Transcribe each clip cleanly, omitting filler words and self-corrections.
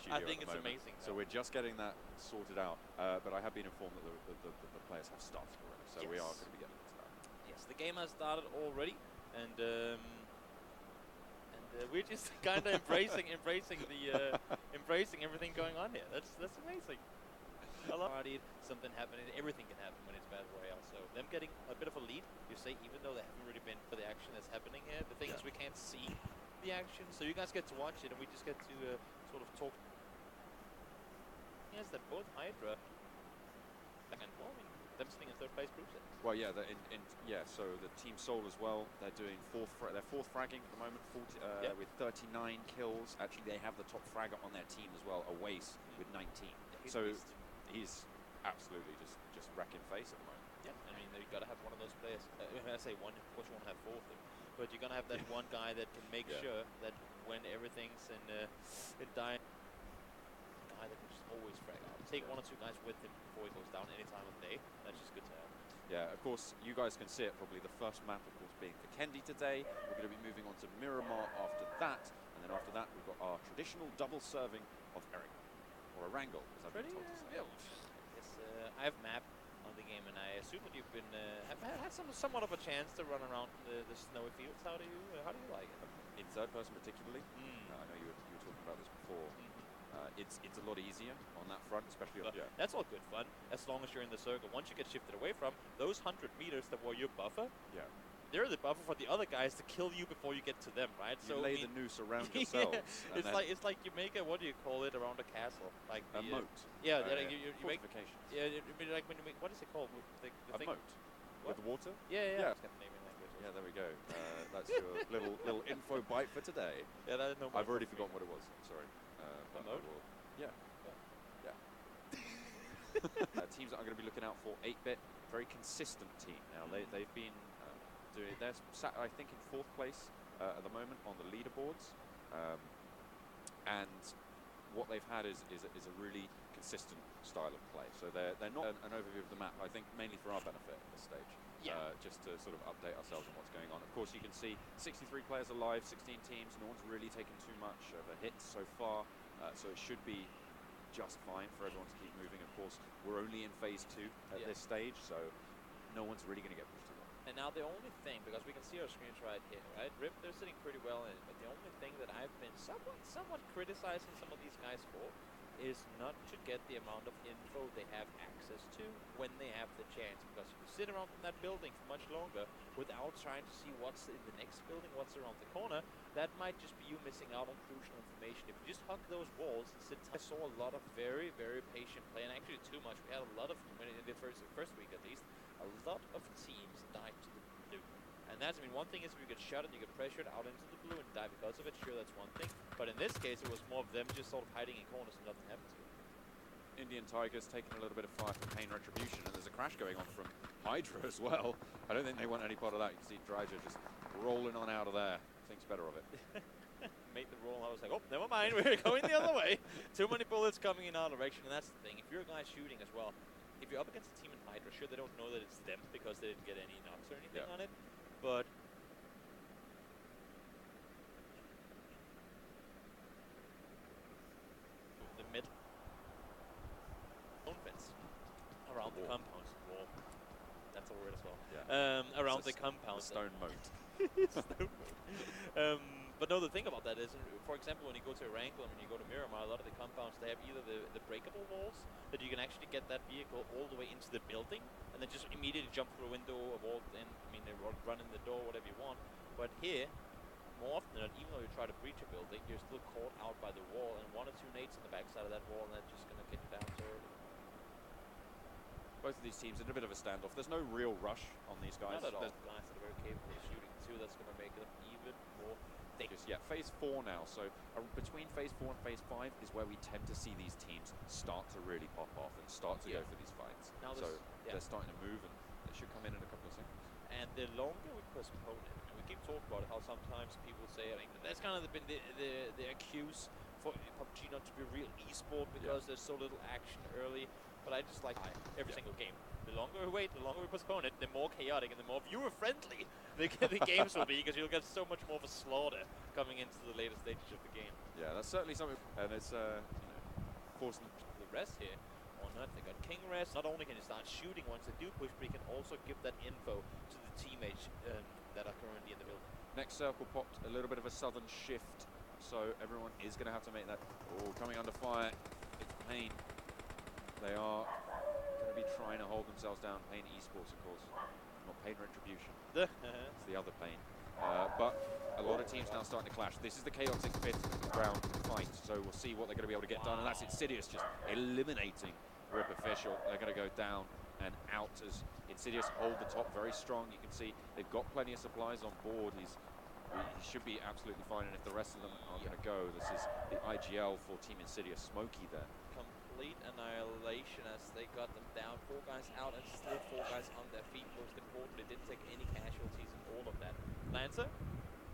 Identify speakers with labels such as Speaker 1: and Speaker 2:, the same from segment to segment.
Speaker 1: studio
Speaker 2: I think
Speaker 1: at the
Speaker 2: it's
Speaker 1: moment.
Speaker 2: amazing.
Speaker 1: So we're just getting that sorted out. But I have been informed that the players have started already. So we are going to be getting into that.
Speaker 2: Yes, the game has started already, and we're just kind of embracing everything going on here. That's amazing. A lot of something happening. Everything can happen when it's Battle Royale. So them getting a bit of a lead, you say, even though they haven't really been for the action that's happening here. The thing is, we can't see the action, so you guys get to watch it, and we just get to sort of talk. Yes, that both HYDRA and them sitting in third place proves it.
Speaker 1: Well, yeah, so the Team Soul as well. They're doing they're fourth fragging at the moment, with 39 kills. Actually, they have the top fragger on their team as well, Awais, with 19. So he's absolutely just wrecking face at the moment.
Speaker 2: Yeah, I mean, you've got to have one of those players. When I say one, of course you want to have four of them, but you're going to have that one guy that can make sure that when everything's in dying, guy that can just always frag out. Take one or two guys with him before he goes down any time of the day. That's just good to have.
Speaker 1: Yeah, of course, you guys can see it. Probably the first map, of course, being Vikendi today. We're going to be moving on to Miramar after that, and then after that, we've got our traditional double serving of Erangel, as I've been told to say.
Speaker 2: Yes, I have map on the game, and I assume that you've been have had somewhat of a chance to run around the snowy fields. How do you like it?
Speaker 1: In third person, particularly. I know you were talking about this before. It's a lot easier on that front, especially on
Speaker 2: That's all good fun, as long as you're in the circle. Once you get shifted away from those 100 meters that were your buffer, they're the buffer for the other guys to kill you before you get to them, right?
Speaker 1: You lay the noose around yourselves.
Speaker 2: It's like you make a, what do you call it, around a castle, like
Speaker 1: a moat.
Speaker 2: Yeah, you make
Speaker 1: fortifications.
Speaker 2: Yeah, I mean, like when you make, what is it called? The
Speaker 1: a
Speaker 2: thing?
Speaker 1: moat with water.
Speaker 2: Yeah. Scandinavian language.
Speaker 1: Yeah, there we go. That's your little info bite for today.
Speaker 2: Yeah, that is no.
Speaker 1: I've already forgotten what it was. I'm sorry.
Speaker 2: A moat.
Speaker 1: Yeah. Teams that I'm going to be looking out for, 8-bit, very consistent team. Now they've been they're sat, I think, in 4th place at the moment on the leaderboards, and what they've had is a really consistent style of play. So they're not an overview of the map. I think mainly for our benefit at this stage, just to sort of update ourselves on what's going on. Of course, you can see 63 players alive, 16 teams. No one's really taken too much of a hit so far, so it should be just fine for everyone to keep moving. Of course, we're only in phase 2 at this stage, so no one's really going to get pushed along.
Speaker 2: And now the only thing, because we can see our screens right here, right? Rip, they're sitting pretty well in it, but the only thing that I've been somewhat criticizing some of these guys for is not to get the amount of info they have access to when they have the chance. Because if you sit around in that building for much longer without trying to see what's in the next building, what's around the corner, that might just be you missing out on crucial information. If you just hug those walls and sit, I saw a lot of very, very patient play, and actually too much. We had a lot of, in the first week at least, a lot of teams died to the blue. And that's, I mean, one thing is if you get shot and you get pressured out into the blue and die because of it, sure, that's one thing. But in this case, it was more of them just sort of hiding in corners and nothing happened to them.
Speaker 1: Indian Tigers taking a little bit of fire from Pain Retribution, and there's a crash going on from HYDRA as well. I don't think they want any part of that. You can see Dryger just rolling on out of there. Thinks better of it.
Speaker 2: Made the roll, I was like, oh, never mind, we're going the other way. Too many bullets coming in our direction, and that's the thing. If you're a guy shooting as well, if you're up against a team in HYDRA, sure, they don't know that it's them because they didn't get any knocks or anything on it, but the mid fence around the compounds. Wall. That's a word as well.
Speaker 1: Yeah.
Speaker 2: Around the compound.
Speaker 1: Stone moat.
Speaker 2: Stone moat. But no, the thing about that is, for example, when you go to Erangel and when you go to Miramar, a lot of the compounds, they have either the breakable walls that you can actually get that vehicle all the way into the building and then just immediately jump through a window or walk in. I mean, they run in the door, whatever you want. But here, more often than not, even though you try to breach a building, you're still caught out by the wall, and 1 or 2 nades on the backside of that wall, and that's just going to get you down so early.
Speaker 1: Both of these teams in a bit of a standoff. There's no real rush on these guys.
Speaker 2: Not at all. Guys that are very capable of shooting too. That's going to make them even more dangerous.
Speaker 1: Yeah, phase 4 now. So between phase 4 and phase 5 is where we tend to see these teams start to really pop off and start to go for these fights. Now so they're starting to move, and they should come in a couple of seconds.
Speaker 2: And the longer we postpone it, and we keep talking about how sometimes people say, I mean, that's kind of been the excuse for PUBG not to be real esport because there's so little action early. But I just like every single game. The longer we wait, the longer we postpone it, the more chaotic and the more viewer-friendly the games will be, because you'll get so much more of a slaughter coming into the later stages of the game.
Speaker 1: Yeah, that's certainly something, and it's
Speaker 2: forcing the rest here or not. They got King rest. Not only can you start shooting once they do push, but you can also give that info to the teammates that are currently in the building.
Speaker 1: Next circle popped a little bit of a southern shift, so everyone is going to have to make that. Oh, coming under fire. It's Pain. They are going to be trying to hold themselves down. Pain eSports, of course. Not Pain Retribution. It's the other Pain. But a lot of teams now starting to clash. This is the chaotic 5th round fight, so we'll see what they're going to be able to get done. And that's Insidious just eliminating Rip Official. They're going to go down and out as Insidious hold the top very strong. You can see they've got plenty of supplies on board. He should be absolutely fine, and if the rest of them are going to go, this is the IGL for Team Insidious. Smokey there.
Speaker 2: Complete annihilation as they got them down. 4 guys out and still 4 guys on their feet. Most importantly, didn't take any casualties in all of that. Lancer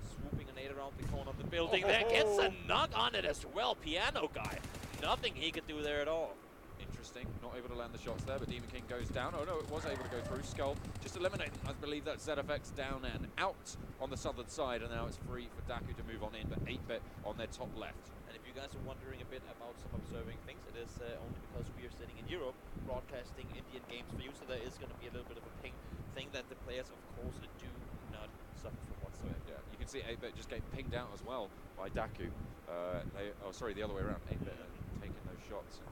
Speaker 2: swooping an 8 around the corner of the building. There gets a knock on it as well. Piano guy. Nothing he could do there at all.
Speaker 1: Interesting. Not able to land the shots there, but Demon King goes down. Oh no, it was able to go through. SKUL just eliminating. I believe that's ZFX down and out on the southern side, and now it's free for DAKU to move on in, but 8-bit on their top left.
Speaker 2: And if you guys are wondering a bit about some observing things, it is only because we are sitting in Europe broadcasting Indian games for you, so there is going to be a little bit of a ping thing that the players, of course, do not suffer from whatsoever.
Speaker 1: Yeah, you can see 8-bit just getting pinged out as well by DAKU. The other way around. 8-bit taking those shots and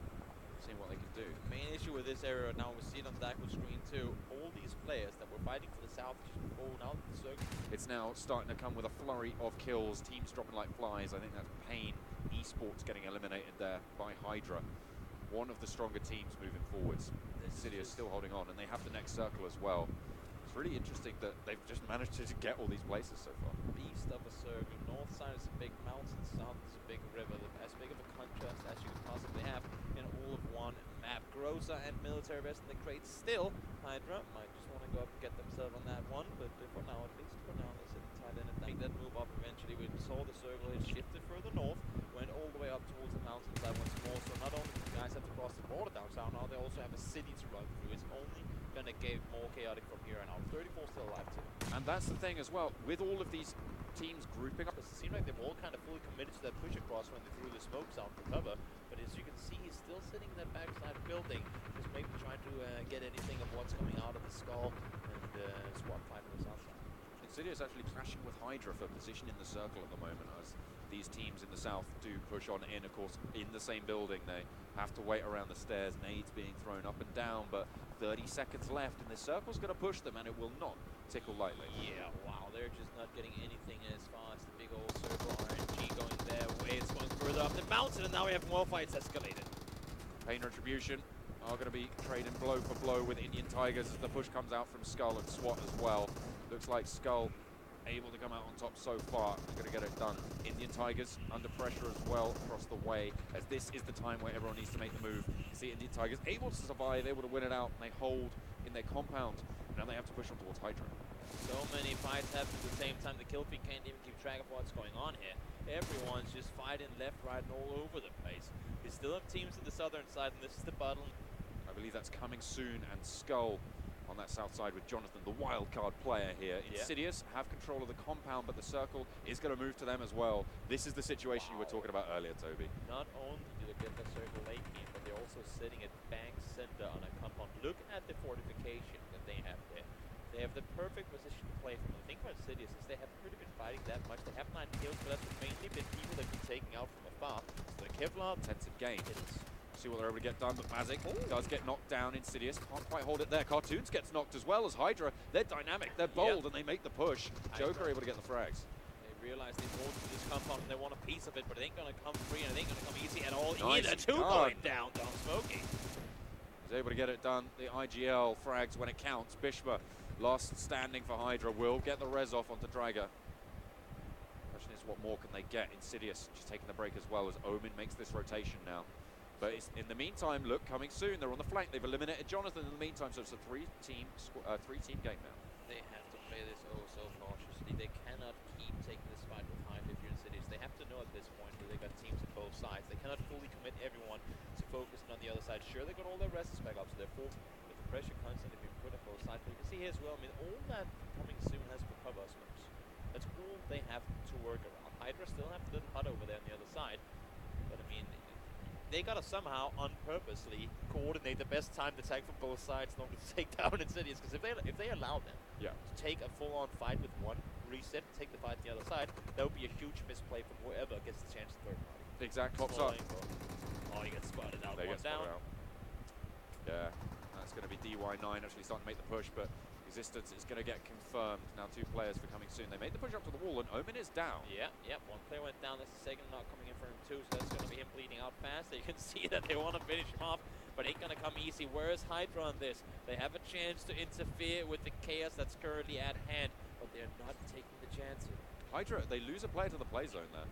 Speaker 1: seeing what they can do.
Speaker 2: The main issue with this area now, we see it on DAKU's screen too, all these players that were fighting for the south just before now the circle.
Speaker 1: It's now starting to come with a flurry of kills, teams dropping like flies. I think that's Pain eSports getting eliminated there by HYDRA. One of the stronger teams moving forwards. Insidious still holding on, and they have the next circle as well. It's really interesting that they've just managed to get all these places so far.
Speaker 2: Beast of a circle. North side is a big mountain, south is a big river. As big of a contrast as you could possibly have in all of one map. Groza and military base in the crates still. HYDRA might just want to go up and get themselves on that one, but for now, at least for now, they're sitting tight in and make that move up eventually. We saw the circle had shifted further north, went all the way up towards the mountainside once more. So not only do the guys have to cross the border down south, now they also have a city to run through. It's only going to get more chaotic from here on out. 34 still alive too.
Speaker 1: And that's the thing as well, with all of these teams grouping up.
Speaker 2: It seemed like they were all kind of fully committed to that push across when they threw the smokes out for cover. But as you can see, he's still sitting in that backside building, just maybe trying to get anything of what's coming out of the SKUL and SWAT fight on the south side.
Speaker 1: Insidious actually clashing with HYDRA for position in the circle at the moment, as these teams in the south do push on in. Of course, in the same building, they have to wait around the stairs, nades being thrown up and down, but 30 seconds left, and this circle's going to push them, and it will not tickle lightly.
Speaker 2: Yeah, wow, they're just not getting anything as far as the big old circle. RNG going their way, it's going further up the mountain, and now we have more fights escalated.
Speaker 1: Pain Retribution are going to be trading blow for blow with Indian Tigers as the push comes out from SKUL and SWAT as well. Looks like SKUL able to come out on top so far. They're going to get it done. Indian Tigers under pressure as well across the way, as this is the time where everyone needs to make the move. You see Indian Tigers able to survive, able to win it out, and they hold in their compound. Now they have to push on towards HYDRA.
Speaker 2: So many fights happening at the same time. The kill feed can't even keep track of what's going on here. Everyone's just fighting left, right, and all over the place. We still have teams on the southern side, and this is the battle.
Speaker 1: I believe that's coming soon, and SKUL on that south side with Jonathan, the wild card player here. Insidious have control of the compound, but the circle is going to move to them as well. This is the situation you were talking about earlier, Toby.
Speaker 2: Not only do they get the circle late game, but they're also sitting at bank center on a compound. Look at the fortification that they have there. They have the perfect position to play from. The thing about Insidious is they haven't really been fighting that much. They have 9 kills, but that's mainly been people they've been taking out from afar. So the Kevlar,
Speaker 1: Intensive game. See what they're able to get done, but Mazik does get knocked down. Insidious can't quite hold it there. Cartoons gets knocked as well as HYDRA. They're dynamic, they're bold, and they make the push. Joker able to get the frags.
Speaker 2: They realize they bought this compound and they want a piece of it, but it ain't gonna come free and it ain't gonna come easy at all
Speaker 1: Nice
Speaker 2: either. Two going down Smokey.
Speaker 1: He's able to get it done. The IGL frags when it counts. Bishma, last standing for HYDRA, will get the res off onto Draga. Question is, what more can they get? Insidious just taking the break as well as Omen makes this rotation now. But it's, in the meantime, look, coming soon. They're on the flank. They've eliminated Jonathan in the meantime, so it's a three-team game now.
Speaker 2: They have to play this oh so cautiously. They cannot keep taking this fight with high 50 Insidious. They have to know at this point that they got teams on both sides. They cannot fully commit everyone to focusing on the other side. Sure, they got all their rests back up, so they're full, but the pressure constantly being put on both sides. But you can see here as well, I mean, all that coming soon has for cover smokes. That's all they have to work around. HYDRA still have the little hut over there on the other side, but I mean, they gotta somehow, purposely, coordinate the best time to attack from both sides in order to take down Insidious. Because if they allow them to take a full-on fight with one, reset, take the fight to the other side, that would be a huge misplay from whoever gets the chance to third party.
Speaker 1: Exact pops up.
Speaker 2: Oh, he gets spotted out.
Speaker 1: They
Speaker 2: One
Speaker 1: get
Speaker 2: down.
Speaker 1: spotted out. Yeah, that's going to be DY9 actually starting to make the push, but Existence is going to get confirmed. Now 2 players for coming soon. They made the push up to the wall, and Omen is down.
Speaker 2: Yeah, one player went down. That's the second knock coming in for him too, so that's going to be him bleeding out fast. You can see that they want to finish him off, but ain't going to come easy. Where is HYDRA on this? They have a chance to interfere with the chaos that's currently at hand, but they're not taking the chances.
Speaker 1: HYDRA, they lose a player to the play zone there.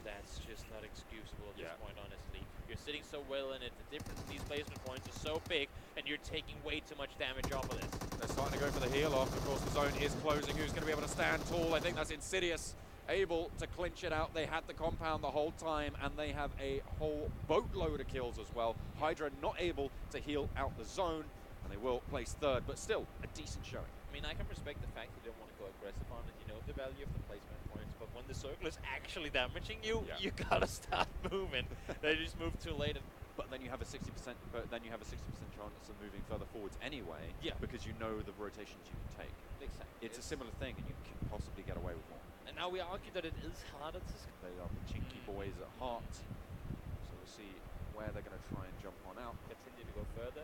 Speaker 2: That's just not excusable at this point, honestly. You're sitting so well in it, the difference in these placement points is so big, and you're taking way too much damage off of this.
Speaker 1: They're starting to go for the heal off. Of course, the zone is closing. Who's going to be able to stand tall? I think that's Insidious, able to clinch it out. They had the compound the whole time, and they have a whole boatload of kills as well. HYDRA not able to heal out the zone, and they will place third, but still a decent showing.
Speaker 2: I mean, I can respect the fact you don't want to go aggressive on it. You know the value of the placement points, but when the circle is actually damaging you, you gotta start moving. They just move too late.
Speaker 1: But then you have a 60%. But then you have a 60% chance of moving further forwards anyway. Yeah. Because you know the rotations you can take.
Speaker 2: Exactly.
Speaker 1: It's a similar thing, and you can possibly get away with more.
Speaker 2: And now we argue that it is harder to.
Speaker 1: They are the chinky boys at heart. So we'll see where they're going to try and jump on out.
Speaker 2: Continue to go further.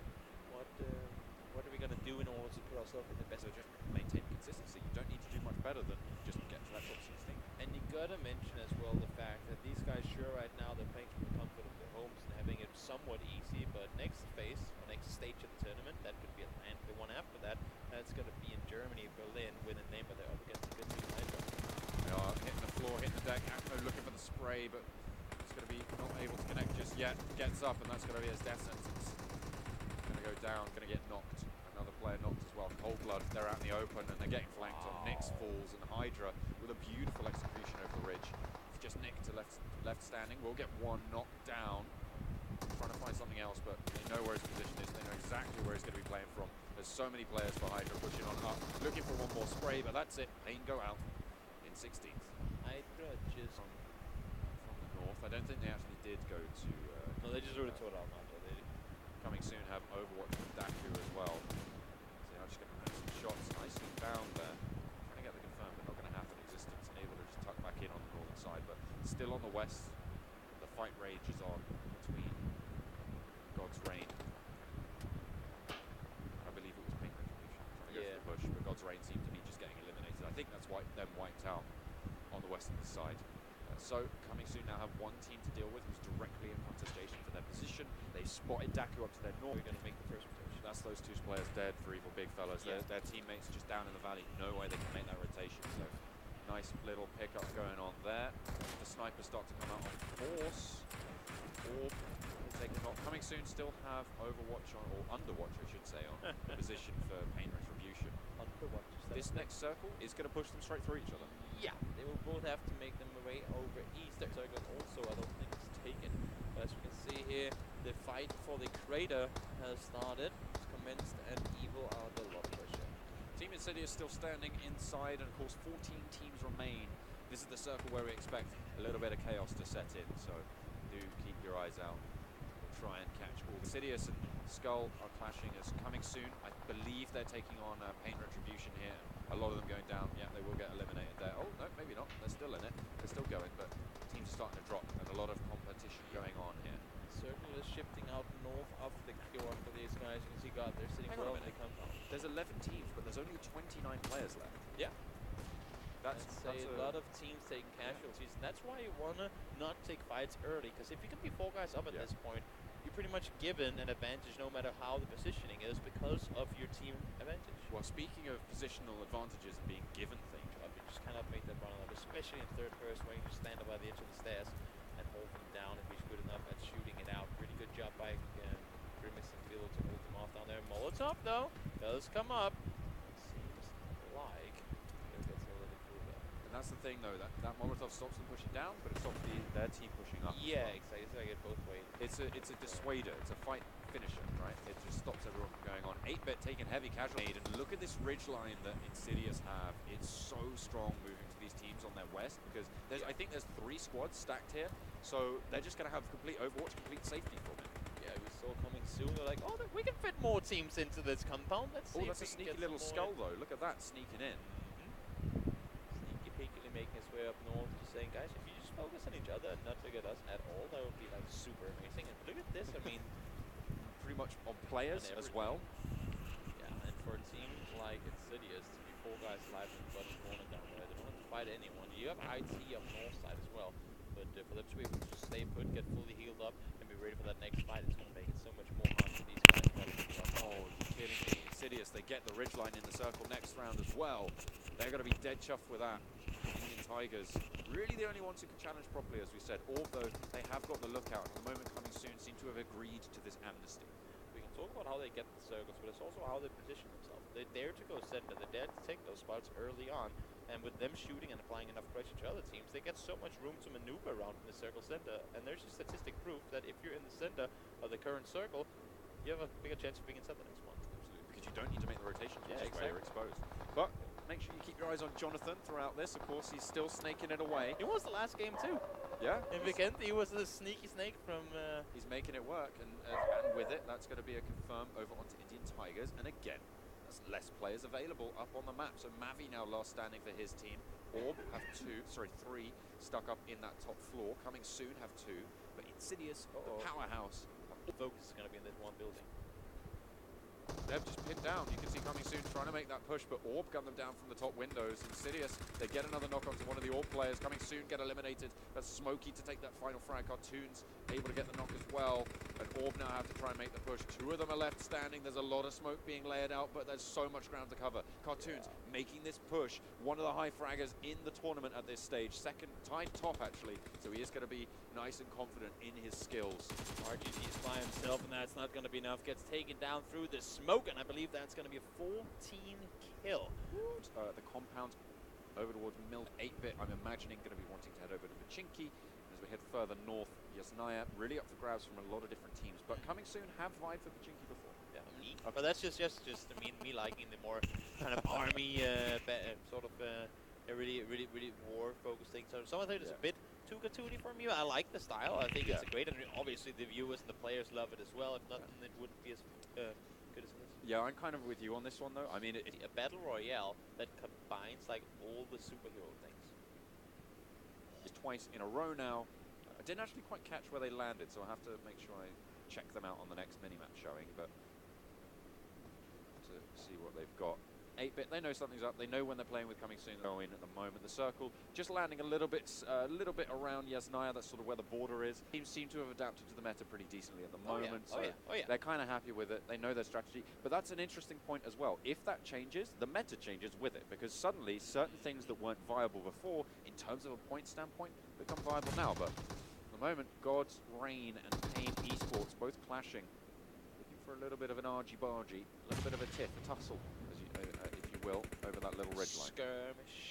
Speaker 2: What are we going to do in order to put ourselves in the best?
Speaker 1: So just maintain consistency. You don't need to do much better than just get to that top 16.
Speaker 2: And you got to mention as well the fact that these guys sure right now they're playing from the comfort of their homes and having it somewhat easy, but next phase, or next stage of the tournament, that could be Atlanta. The one after that, that's going to be in Germany, Berlin, with a name, but they're up against a good team HYDRA.
Speaker 1: They are hitting the floor, hitting the deck. AKU looking for the spray, but it's going to be not able to connect just yet. Gets up, and that's going to be his death sentence. Going to go down, going to get knocked. Another player knocked as well. Cold Blood, they're out in the open, and they're getting flanked on. Nyx falls, and HYDRA with a beautiful execution over the ridge. It's just Nick to left standing. We'll get one knocked down. Trying to find something else, but they know where his position is. They know exactly where he's going to be playing from. There's so many players for HYDRA pushing on up, looking for one more spray, but that's it. They can go out in 16th.
Speaker 2: HYDRA just
Speaker 1: from the north. I don't think they actually did go to.
Speaker 2: No, they just rode it to Alpha.
Speaker 1: Coming soon have Overwatch with DAKU as well. So they're just going to put some shots nicely found there. Trying to get the confirm, but not going to happen. Existence and able to just tuck back in on the northern side, but still on the west. The fight rages on between GodsReign. I believe it was Pink Retribution trying to go for the push, but GodsReign seemed to be just getting eliminated. I think that's them wiped out on the western side. So coming soon now have one team to deal with who's directly in contestation for their position. They spotted DAKU up to their north.
Speaker 2: We're going to make the first rotation.
Speaker 1: That's those 2 players dead for evil big fellas. Their teammates just down in the valley. No way they can make that rotation. So nice little pickup going on there. The snipers start to come out on force. Orb will take a knock. Coming soon still have Overwatch on, or Underwatch I should say, on the position for Pain Retribution.
Speaker 2: Underwatch.
Speaker 1: This next circle is going to push them straight through each other.
Speaker 2: Yeah, they will both have to make them way over east. Their circle also, I don't think it's taken. But as we can see here, the fight for the crater has started. It's commenced, and Evil are the lot pressure.
Speaker 1: TeamINSIDIOUS still standing inside, and of course 14 teams remain. This is the circle where we expect a little bit of chaos to set in, so do keep your eyes out. We'll try and catch all. Insidious and SKUL are clashing as coming soon. I believe they're taking on Pain Retribution here. A lot of them going down. Yeah, they will get eliminated there. Oh, no, maybe not. They're still in it. They're still going, but teams are starting to drop, and a lot of competition going on here.
Speaker 2: Circle is shifting out north of the cure for these guys. You can see God, they're sitting well. They come down.
Speaker 1: There's 11 teams, but there's only 29 players left.
Speaker 2: Yeah.
Speaker 1: That's
Speaker 2: a lot of teams taking casualties. And that's why you want to not take fights early, because if you can be 4 guys up at this point, you're pretty much given an advantage no matter how the positioning is because of your team advantage.
Speaker 1: Well, speaking of positional advantages and being given things,
Speaker 2: you just cannot make that run out, especially in third person where you just stand up by the edge of the stairs and hold them down if he's good enough at shooting it out. Really good job by Grimace and Philo to hold them off down there. Molotov, though, does come up. Seems like it gets a little cool though.
Speaker 1: And that's the thing, though, that Molotov stops them pushing down, but it stops their team pushing up.
Speaker 2: Yeah, exactly. It's like it both ways.
Speaker 1: It's a dissuader. It's a fight finisher, right? It just stops everyone from going on. 8-bit taking heavy casualty, and look at this ridge line that Insidious have. It's so strong moving to these teams on their west, because I think there's 3 squads stacked here, so they're just going to have complete Overwatch, complete safety for him.
Speaker 2: Yeah, we saw coming soon. They're like, oh, we can fit more teams into this compound. Let's see.
Speaker 1: Oh, that's a sneaky little SKUL though. Look at that sneaking in.
Speaker 2: Sneaky peekily making his way up north, just saying, guys, if you just focus on each other and not look at us at all, that would be like super amazing. And look at this. I mean,
Speaker 1: pretty much on players as well.
Speaker 2: Yeah, and for a team like Insidious to be 4 guys alive in the bottom corner down there, they don't have to fight anyone. You have IT up north side as well, but for them to be able to stay put, get fully healed up, and be ready for that next fight, it's going to make it so much more hard for these guys.
Speaker 1: Oh, you're kidding me. Insidious, they get the ridgeline in the circle next round as well. They're going to be dead chuffed with that. Indian Tigers, really the only ones who can challenge properly, as we said. Although they have got the lookout, and the moment coming soon seem to have agreed to this amnesty.
Speaker 2: We can talk about how they get the circles, but it's also how they position themselves. They dare to go center, they dare to take those spots early on, and with them shooting and applying enough pressure to other teams, they get so much room to maneuver around in the circle center. And there's a statistic proof that if you're in the center of the current circle, you have a bigger chance of being inside the next one.
Speaker 1: Absolutely, because you don't need to make the rotations, which is where you're exposed. But make sure you keep your eyes on Jonathan throughout this. Of course, he's still snaking it away.
Speaker 2: He was the last game too.
Speaker 1: Yeah.
Speaker 2: In Vikendi, he was the sneaky snake from...
Speaker 1: He's making it work, and with it, that's going to be a confirm over onto Indian Tigers. And again, there's less players available up on the map. So Mavi now last standing for his team. Orb have 3 stuck up in that top floor. Coming soon have 2. But Insidious, the powerhouse.
Speaker 2: The focus is going to be in this one building.
Speaker 1: They've just pinned down. You can see coming soon trying to make that push, but Orb gun them down from the top windows. Insidious, they get another knock onto one of the Orb players. Coming soon, get eliminated. That's Smokey to take that final frag. Cartoons able to get the knock as well. And Orb now have to try and make the push. 2 of them are left standing. There's a lot of smoke being layered out, but there's so much ground to cover. Cartoons making this push. One of the high fraggers in the tournament at this stage. Second, tied top actually. So he is going to be nice and confident in his skills.
Speaker 2: RGG's by himself, and that's not going to be enough. Gets taken down through the smoke, and I believe that's going to be a 14 kill.
Speaker 1: The compound over towards Mild 8-bit, I'm imagining going to be wanting to head over to Pachinki. As we head further north, Yasnaya really up for grabs from a lot of different teams, but coming soon have vied for Pachinki before.
Speaker 2: Yeah, but that's just I mean, me liking the more kind of army sort of really war-focused thing. So some of it is a bit too cartoony for me. I like the style. I think it's a great, and obviously the viewers and the players love it as well. If not, then it wouldn't be as good as this.
Speaker 1: Yeah, I'm kind of with you on this one though. I mean,
Speaker 2: a battle royale that combines like all the superhero things.
Speaker 1: It's twice in a row now. I didn't actually quite catch where they landed, so I'll have to make sure I check them out on the next mini-map showing, but to see what they've got. 8-bit, they know something's up. They know when they're playing with coming soon. Going at the moment, the circle just landing a little bit around Yasnaya. That's sort of where the border is. Teams seem to have adapted to the meta pretty decently at the moment. They're kind of happy with it. They know their strategy, but that's an interesting point as well. If that changes, the meta changes with it, because suddenly certain things that weren't viable before, in terms of a point standpoint, become viable now. But at the moment, GodsReign and Pain eSports both clashing, looking for a little bit of an argy-bargy, a little bit of a tiff, a tussle, if you will, over that little ridge line.
Speaker 2: Skirmish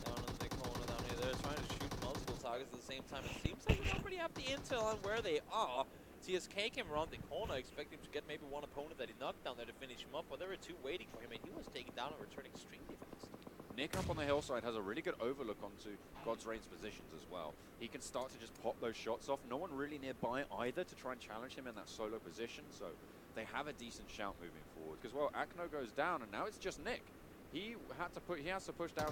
Speaker 2: down in the corner down here. They're trying to shoot multiple targets at the same time. It seems like we don't really have the intel on where they are. TSK came around the corner expecting to get maybe one opponent that he knocked down there to finish him up, but there were 2 waiting for him, and he was taken down and returning extremely fast.
Speaker 1: Nick up on the hillside has a really good overlook onto GodsReign's positions as well. He can start to just pop those shots off. No one really nearby either to try and challenge him in that solo position, so they have a decent shout moving forward. Because, well, Akno goes down, and now it's just Nick. He has to push down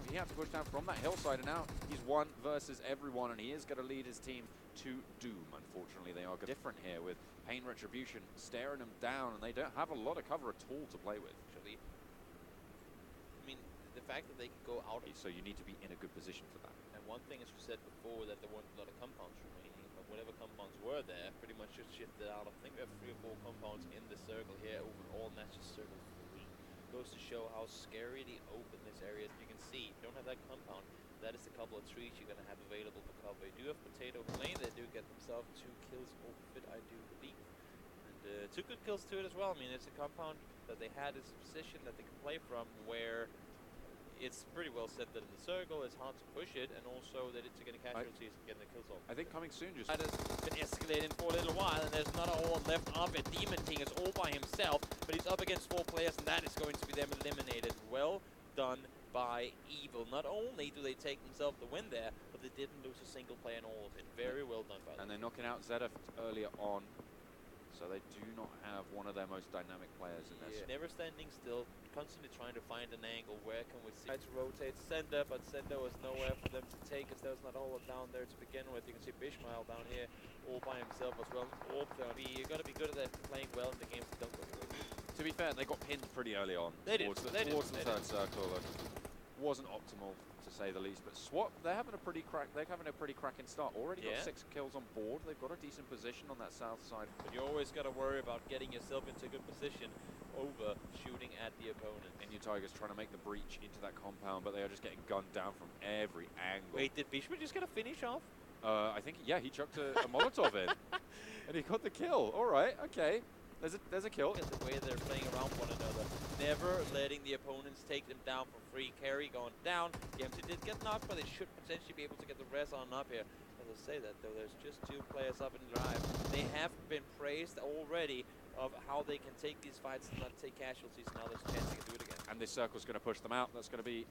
Speaker 1: from that hillside, and now he's 1 versus everyone, and he is going to lead his team to doom. Unfortunately, they are different here with Pain Retribution staring them down, and they don't have a lot of cover at all to play with.
Speaker 2: Actually, I mean, the fact that they can go out.
Speaker 1: So you need to be in a good position for that.
Speaker 2: And one thing, as you said before, that there weren't a lot of compounds remaining, but whatever compounds were there, pretty much just shifted out. I think we have 3 or 4 compounds in the circle here overall, and that's just circle 3. Goes to show how scary the open this area is. You can see, if you don't have that compound, that is the couple of trees you're going to have available for cover. You do have Potato Lane, they do get themselves 2 kills off of it, I do believe. And 2 good kills to it as well. I mean, it's a compound that they had, it's a position that they can play from where it's pretty well set that in the circle, it's hard to push it, and also that it's getting casualties and getting the kills off.
Speaker 1: I think coming soon just...
Speaker 2: That has been escalating for a little while, and there's not a whole lot left of it. Demon King is all by himself, but he's up against 4 players, and that is going to be them eliminated. Well done, by Evil. Not only do they take themselves the win there, but they didn't lose a single player in all of it. Very well done by them.
Speaker 1: And they're knocking out ZF earlier on, so they do not have one of their most dynamic players in this.
Speaker 2: Never standing still, constantly trying to find an angle. Where can we see? Try to rotate Sender, but Sender was nowhere for them to take, as there was not a whole lot down there to begin with. You can see Bishmael down here, all by himself as well. You got to be good at that, playing well in the games that don't go your way.
Speaker 1: To be fair, they got pinned pretty early on.
Speaker 2: They did.
Speaker 1: Towards the third circle, and wasn't optimal to say the least. But SWAT, they're having a pretty cracking start. Already got 6 kills on board. They've got a decent position on that south side.
Speaker 2: But you always got to worry about getting yourself into a good position over shooting at the opponent.
Speaker 1: India Tigers trying to make the breach into that compound, but they are just getting gunned down from every angle.
Speaker 2: Wait, did Bishma just get a finish off?
Speaker 1: I think, yeah, he chucked a Molotov in, and he got the kill. All right, okay. There's a kill.
Speaker 2: At the way they're playing around one another, never letting the opponents take them down for free. Carry going down. PMC did get knocked, but they should potentially be able to get the res on up here. As I say that though, there's just 2 players up in drive. They have been praised already of how they can take these fights and not take casualties. Now there's a chance they can do it again.
Speaker 1: And this circle's going to push them out. That's going to be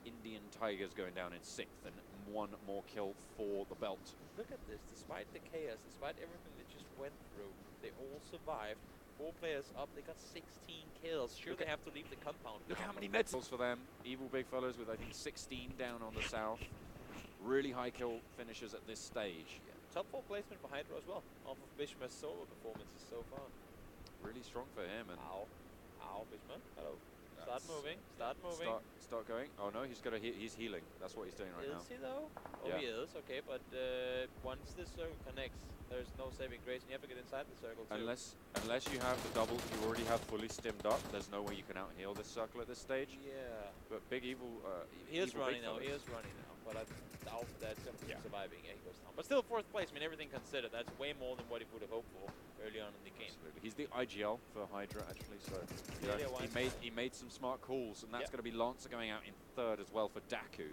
Speaker 1: Indian Tigers going down in 6th, and 1 more kill for the belt.
Speaker 2: Look at this. Despite the chaos, despite everything they just went through, they all survived. 4 players up, they got 16 kills. Sure, they have to leave the compound.
Speaker 1: Look how many medals for them. Evil big fellas with, I think, 16 down on the south. Really high kill finishers at this stage.
Speaker 2: Yeah. Top 4 placement for HYDRA as well, off of Bishma's solo performances so far.
Speaker 1: Really strong for him. And
Speaker 2: ow, Bishma. Hello. Start moving. Start moving.
Speaker 1: Start going. Oh no, he's healing. That's what he's doing right now.
Speaker 2: Is he though? Oh,
Speaker 1: yeah.
Speaker 2: He is. Okay, but once this circle connects, there's no saving grace, and you have to get inside the circle too.
Speaker 1: Unless you have the double, you already have fully stimmed up. There's no way you can out-heal this circle at this stage.
Speaker 2: Yeah.
Speaker 1: But Big Evil.
Speaker 2: He is running now. He is running now. But I doubt that's going to be surviving. Yeah, he goes down. But still 4th place. I mean, everything considered, that's way more than what he would have hoped for early on in the game.
Speaker 1: Absolutely. He's the IGL for HYDRA actually, so you know, he made some smart calls, and that's going to be Lancer going out in 3rd as well for DAKU.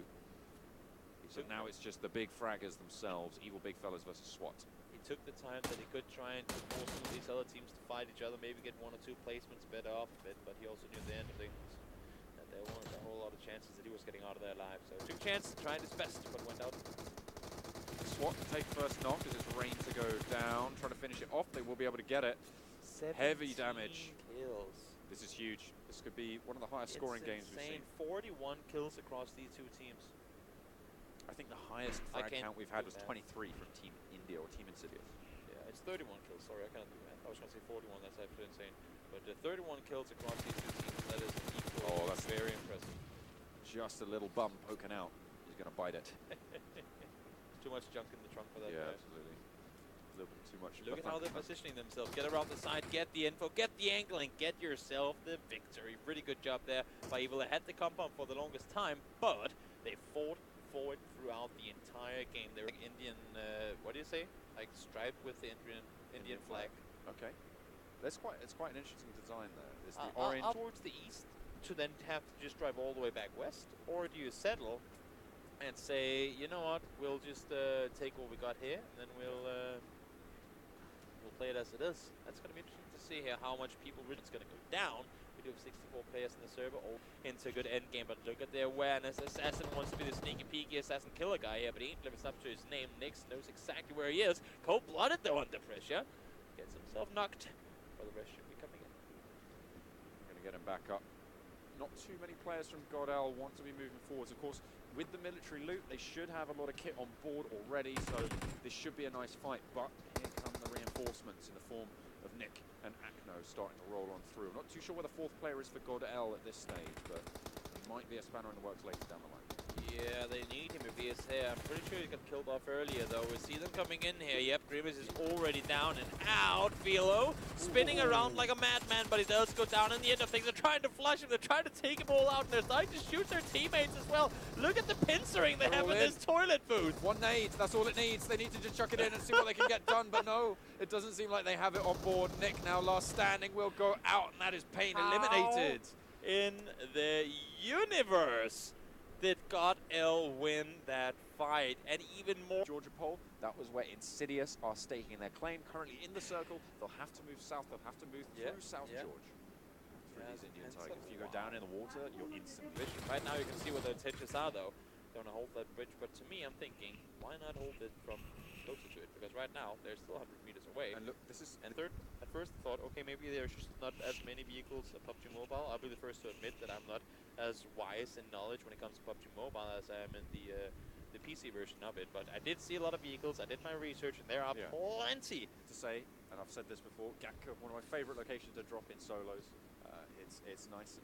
Speaker 1: So now it's just the big fraggers themselves, Evil big fellas versus SWAT.
Speaker 2: He took the time that he could try and force some of these other teams to fight each other, maybe get 1 or 2 placements better off of it, but he also knew the end of things. That there weren't a whole lot of chances that he was getting out of their lives. So took chances, tried his best, but went out.
Speaker 1: SWAT to take first knock as it's Rain to go down, trying to finish it off. They will be able to get it. Heavy damage.
Speaker 2: Kills.
Speaker 1: This is huge. This could be one of the highest scoring games we've seen.
Speaker 2: 41 kills across these 2 teams.
Speaker 1: I think the highest frag count we've had was 23 from Team India or TeamINSIDIOUS.
Speaker 2: Yeah, it's 31 kills. Sorry, I can't do that. I was going to say 41. That's absolutely insane. But 31 kills across these 2 teams. That is equal. Oh, that's very impressive.
Speaker 1: Just a little bum poking out. He's going to bite it.
Speaker 2: Too much junk in the trunk for that.
Speaker 1: Yeah, absolutely. A little bit too much.
Speaker 2: Look at how they're positioning themselves. Get around the side, get the info, get the angle, and get yourself the victory. Pretty good job there by Evil. They had the compound for the longest time, but they fought forward throughout the entire game. They were like Indian, what do you say? Like striped with the Indian flag.
Speaker 1: Okay. It's quite an interesting design there. It's the orange.
Speaker 2: Towards the east to then have to just drive all the way back west, or do you settle and say, you know what, we'll just take what we got here, and then we'll play it as it is. That's going to be interesting to see here how much people really it's going to go down. We do have 64 players in the server, all into a good end game, but look at their awareness. Assassin wants to be the sneaky peeky assassin killer guy here, but he ain't living up to his name. Nix knows exactly where he is. Cold-blooded though under pressure. Gets himself knocked, but the rest should be coming in.
Speaker 1: Going to get him back up. Not too many players from GODL want to be moving forwards. Of course, with the military loot, they should have a lot of kit on board already, so this should be a nice fight. But here come the reinforcements in the form of Nick and Akno starting to roll on through. I'm not too sure where the 4th player is for GODL at this stage, but he might be a spanner in the works later down the line.
Speaker 2: Yeah, they need him if he is here. I'm pretty sure he got killed off earlier, though. We see them coming in here. Yep, Grimace is already down and out. Philo spinning around like a madman, but he does go down in the end of things. They're trying to flush him. They're trying to take him all out, and they're starting to shoot their teammates as well. Look at the pincering they have in this toilet booth.
Speaker 1: 1 nade, that's all it needs. They need to just chuck it in and see what they can get done, but no, it doesn't seem like they have it on board. Nick, now last standing, will go out, and that is Pain eliminated.
Speaker 2: In the universe did GODL win that fight, and even more.
Speaker 1: Georgia Pole, that was where Insidious are staking their claim. Currently in the circle, they'll have to move south, they'll have to move through South George. for these Indian
Speaker 2: And
Speaker 1: Tigers.
Speaker 2: so-
Speaker 1: If you go down in the water, you're instantly
Speaker 2: Vision. Right now you can see where the intentions are though. They want to hold that bridge, but to me I'm thinking, why not hold it from closer to it? Because right now they're still 100 meters away.
Speaker 1: And look, this is
Speaker 2: And third, at first thought, okay, maybe there's just not as many vehicles at PUBG Mobile. I'll be the first to admit that I'm not as wise in knowledge when it comes to PUBG Mobile as I am in the PC version of it. But I did see a lot of vehicles. I did my research, and there are plenty
Speaker 1: to say, and I've said this before. DAKU, one of my favorite locations to drop in solos. It's nice and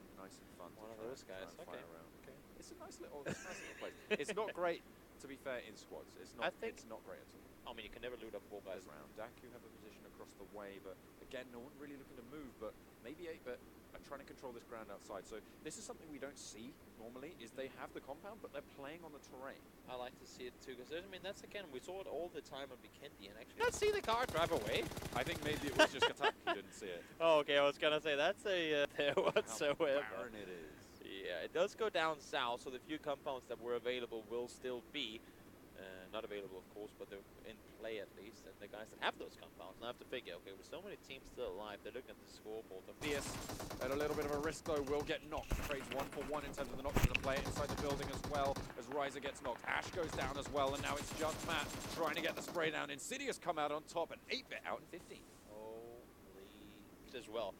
Speaker 1: fun.
Speaker 2: One
Speaker 1: to
Speaker 2: of
Speaker 1: try
Speaker 2: those
Speaker 1: and- try
Speaker 2: guys.
Speaker 1: and fly
Speaker 2: Okay.
Speaker 1: around.
Speaker 2: Okay.
Speaker 1: It's a nice little place. It's not great, to be fair, in squads. It's not.
Speaker 2: I think-
Speaker 1: It's not great at all.
Speaker 2: I mean, you can never loot up 4 guys.
Speaker 1: Around. DAKU have a position across the way, but again, no one really looking to move. But maybe 8-bit are trying to control this ground outside. So this is something we don't see normally. Is they have the compound, but they're playing on the terrain.
Speaker 2: I like to see it too, because I mean, that's again, we saw it all the time on Vikendi, and actually, let's see the car drive away.
Speaker 1: I think maybe it was just Katak who didn't see it.
Speaker 2: Oh, okay, I was gonna say that's a there whatsoever.
Speaker 1: How barren it is.
Speaker 2: Yeah, it does go down south, so the few compounds that were available will still be not available, of course, but they're in play at least. And the guys that have those compounds now have to figure, okay, with so many teams still alive, they're looking at the scoreboard.
Speaker 1: Fierce at a little bit of a risk though, will get knocked. Trades 1 for 1 in terms of the knocks. Going to play it inside the building as well as Riser gets knocked. Ash goes down as well, and now it's just Matt trying to get the spray down. Insidious come out on top, and 8-bit out in 15.
Speaker 2: Holy as well.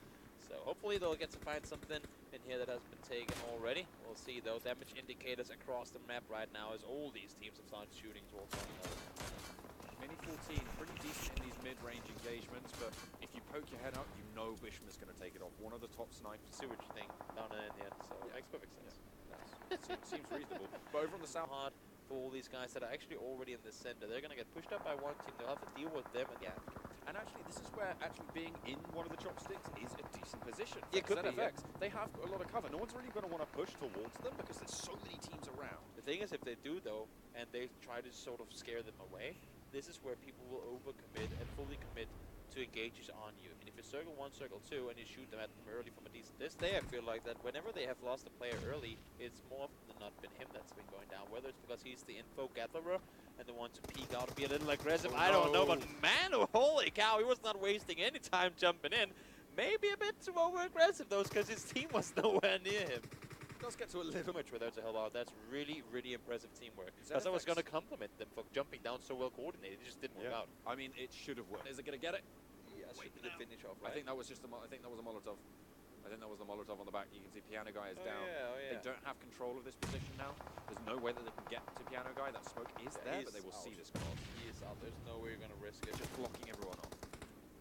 Speaker 2: So hopefully they'll get to find something in here that has been taken already. We'll see though. Damage indicators across the map right now as all these teams have started shooting towards one another.
Speaker 1: Mini 14, pretty decent in these mid-range engagements, but if you poke your head out, you know Bishma's going to take it off. One of the top snipers.
Speaker 2: Sewage thing down in the end, so it makes perfect sense.
Speaker 1: Seems reasonable. But over on the south,
Speaker 2: Hard for all these guys that are actually already in the center. They're going to get pushed up by one team. They'll have to deal with them again.
Speaker 1: and actually this is where actually being in one of the chopsticks is a decent position.
Speaker 2: It could be,
Speaker 1: ZFX, they have a lot of cover. No one's really going to want to push towards them because there's so many teams around.
Speaker 2: The thing is, if they do though, and they try to sort of scare them away, this is where people will overcommit and fully commit to engages on you. I mean, if you circle 1, circle 2, and you shoot them at them early from a decent distance, I feel like that whenever they have lost a player early, it's more often than not been him that's been going down. Whether it's because he's the info gatherer and the one to peek out and be a little aggressive, I don't know. But man, holy cow, he was not wasting any time jumping in. Maybe a bit too over-aggressive, though, because his team was nowhere near him.
Speaker 1: It does get to a little
Speaker 2: much without a hell out. That's really, really impressive teamwork. Because I was going to compliment them for jumping down so well coordinated. It just didn't work out.
Speaker 1: I mean, it should have worked. Is it going to get it?
Speaker 2: Yeah, should be the finish off, right?
Speaker 1: I think that was just a I think that was a Molotov. I think that was the Molotov on the back. You can see Piano Guy is down.
Speaker 2: Yeah,
Speaker 1: They don't have control of this position now. There's no way that they can get to Piano Guy. That smoke is there, but they will see this cross.
Speaker 2: He is out. There's no way you're going to risk it.
Speaker 1: Just blocking everyone off.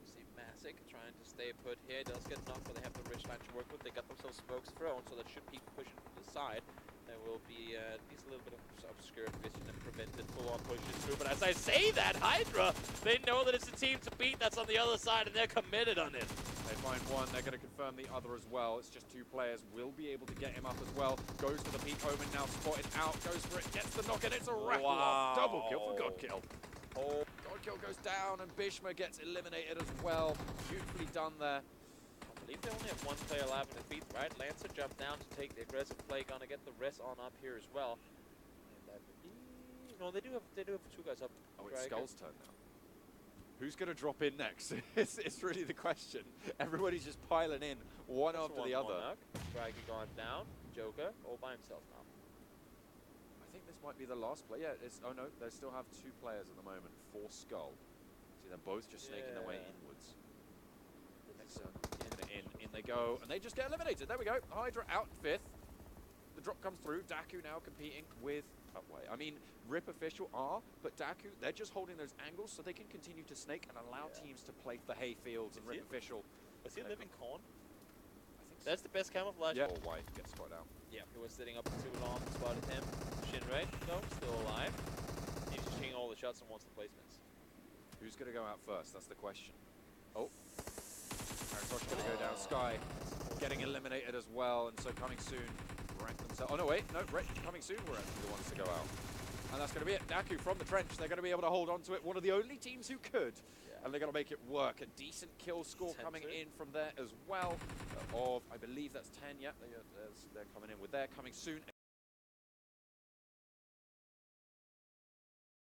Speaker 2: See Masic trying to stay put here. Does get knocked, but they have the ridge line to work with. They got themselves smokes thrown, so that should keep pushing from the side. There will be at least a little bit of obscured vision and prevented full-on pushes through. But as I say that, HYDRA, they know that it's a team to beat that's on the other side, and they're committed on it.
Speaker 1: They find one, they're going to confirm the other as well. It's just 2 players, will be able to get him up as well. Goes to the peak Omen now, spotted out, goes for it, gets the knock, and it's a raffle off. Double kill for GODL.
Speaker 2: Oh.
Speaker 1: GODL goes down, and Bishma gets eliminated as well. Beautifully done there.
Speaker 2: I believe they only have 1 player alive in the feet, right? Lancer jumped down to take the aggressive play, gonna get the rest on up here as well. And no, they do have 2 guys up.
Speaker 1: Oh, it's SKUL's turn now. Who's going to drop in next? It's really the question. Everybody's just piling in, one after the other.
Speaker 2: Draggy gone down. Joker all by himself now.
Speaker 1: I think this might be the last play. Yeah, oh no, they still have 2 players at the moment for SKUL. See, they're both just snaking their way inwards. In they go, and they just get eliminated. There we go. HYDRA out 5th. The drop comes through. DAKU now competing with Upway. I mean, RIP official are, but DAKU, they're just holding those angles so they can continue to snake and allow teams to play for hayfields. And RIP official.
Speaker 2: Was he a living corn?
Speaker 1: I think
Speaker 2: That's the best camouflage.
Speaker 1: Yeah. Or white gets spotted out.
Speaker 2: Yeah, he was sitting up for too long. Spotted him. Shinray, though, still alive. He's just taking all the shots and wants the placements.
Speaker 1: Who's going to go out first? That's the question. Oh. Tosh going to go down. Sky getting eliminated as well, and so coming soon. Rank themselves. Oh no, wait, no, coming soon. We're actually the ones to go out, and that's going to be it. DAKU from the trench. They're going to be able to hold on to it. One of the only teams who could, and they're going to make it work. A decent kill score coming in from there as well. Of I believe that's 10. Yeah, they're coming in with their coming soon.